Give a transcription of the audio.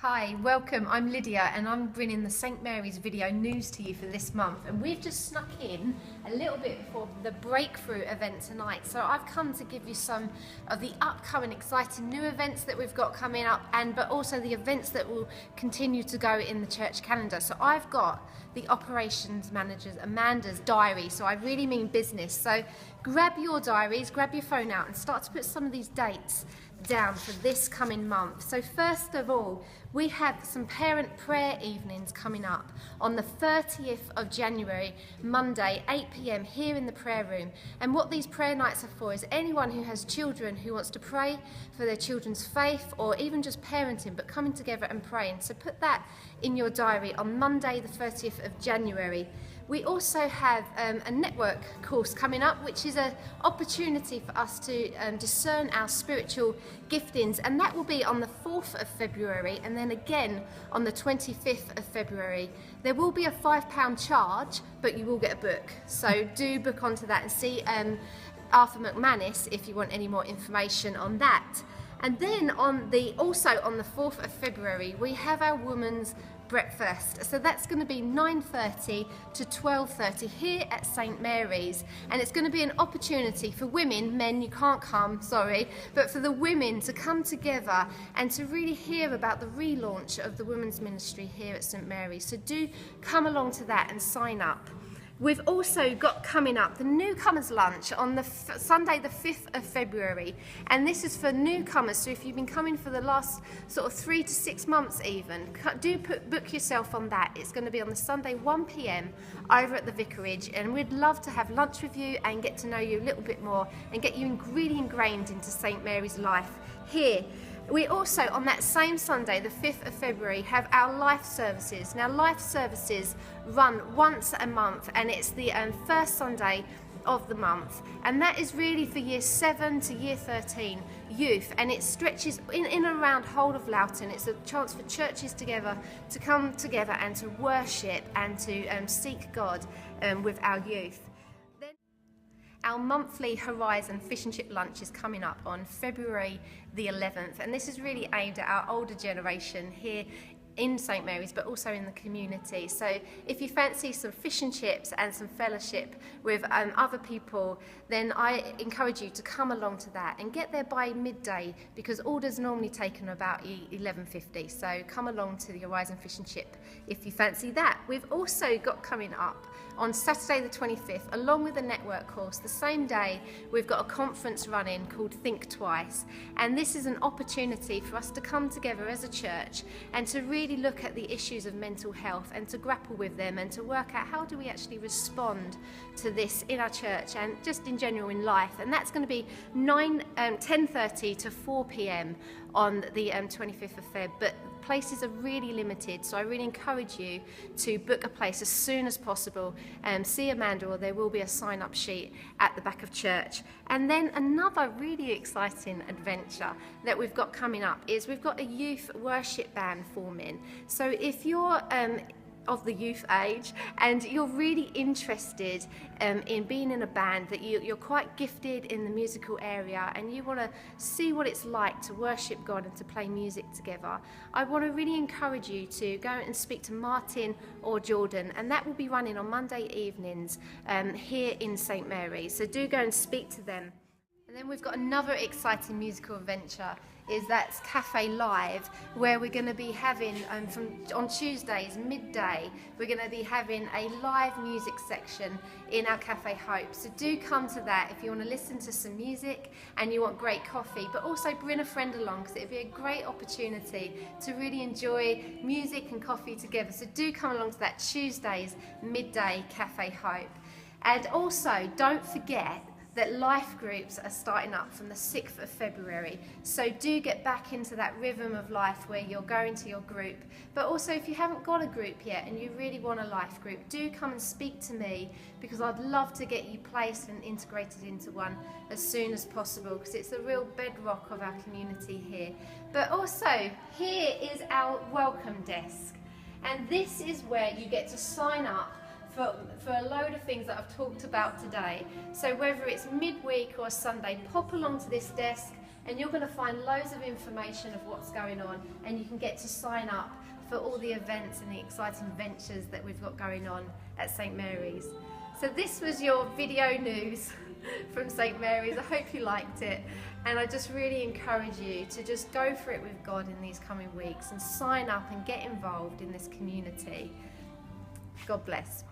Hi, welcome. I'm Lydia and I'm bringing the St Mary's video news to you for this month, and we've just snuck in a little bit before the breakthrough event tonight. So I've come to give you some of the upcoming exciting new events that we've got coming up, but also the events that will continue to go in the church calendar. So I've got the operations manager's Amanda's diary, so I really mean business. So grab your diaries, grab your phone out and start to put some of these dates down for this coming month. So first of all, we have some parent prayer evenings coming up on the 30th of January, Monday, 8 p.m. here in the prayer room. And what these prayer nights are for is anyone who has children who wants to pray for their children's faith or even just parenting, but coming together and praying. So put that in your diary on Monday, the 30th of January. We also have a network course coming up, which is an opportunity for us to discern our spiritual giftings, and that will be on the 4th of February and then again on the 25th of February. There will be a £5 charge, but you will get a book, so do book onto that and see Arthur McManus if you want any more information on that. And then also on the 4th of February, we have our women's breakfast. So that's going to be 9:30 to 12:30 here at St Mary's, and it's going to be an opportunity for women, men you can't come, sorry, but for the women to come together and to really hear about the relaunch of the women's ministry here at St Mary's. So do come along to that and sign up. We've also got coming up the newcomers lunch on the Sunday the 5th of February, and this is for newcomers, so if you've been coming for the last sort of 3 to 6 months even, book yourself on that. It's going to be on the Sunday 1 p.m. over at the vicarage, and we'd love to have lunch with you and get to know you a little bit more and get you really ingrained into St Mary's life here. We also, on that same Sunday, the 5th of February, have our life services. Now, life services run once a month, and it's the first Sunday of the month. And that is really for year 7 to year 13 youth, and it stretches in and around whole of Loughton. It's a chance for churches together to come together and to worship and to seek God with our youth. Our monthly Horizon Fish and Chip lunch is coming up on February the 11th, and this is really aimed at our older generation here in St Mary's, but also in the community. So if you fancy some fish and chips and some fellowship with other people, then I encourage you to come along to that and get there by midday, because orders normally taken about 11:50. So come along to the Horizon Fish and Chip if you fancy that. We've also got coming up on Saturday the 25th, along with the network course, the same day we've got a conference running called Think Twice, and this is an opportunity for us to come together as a church and to really look at the issues of mental health and to grapple with them and to work out how do we actually respond to this in our church and just in general in life. And that's going to be 10:30 to 4 p.m. on the 25th of Feb, but places are really limited, so I really encourage you to book a place as soon as possible. See Amanda, or there will be a sign-up sheet at the back of church. And then another really exciting adventure that we've got coming up is we've got a youth worship band forming. So if you're of the youth age and you're really interested in being in a band, that you're quite gifted in the musical area and you want to see what it's like to worship God and to play music together, I want to really encourage you to go and speak to Martin or Jordan, and that will be running on Monday evenings here in St Mary's, so do go and speak to them. And then we've got another exciting musical adventure, that's Cafe Live, where we're going to be having, on Tuesdays, midday, we're going to be having a live music section in our Cafe Hope. So do come to that if you want to listen to some music and you want great coffee, but also bring a friend along, because it'll be a great opportunity to really enjoy music and coffee together. So do come along to that Tuesdays, midday, Cafe Hope. And also, don't forget that life groups are starting up from the 6th of February. So do get back into that rhythm of life where you're going to your group. But also, if you haven't got a group yet and you really want a life group, do come and speak to me, because I'd love to get you placed and integrated into one as soon as possible, because it's a real bedrock of our community here. But also, here is our welcome desk. And this is where you get to sign up for a load of things that I've talked about today. So whether it's midweek or Sunday, pop along to this desk and you're going to find loads of information of what's going on, and you can get to sign up for all the events and the exciting ventures that we've got going on at St Mary's. So this was your video news from St Mary's. I hope you liked it, and I just really encourage you to just go for it with God in these coming weeks and sign up and get involved in this community. God bless.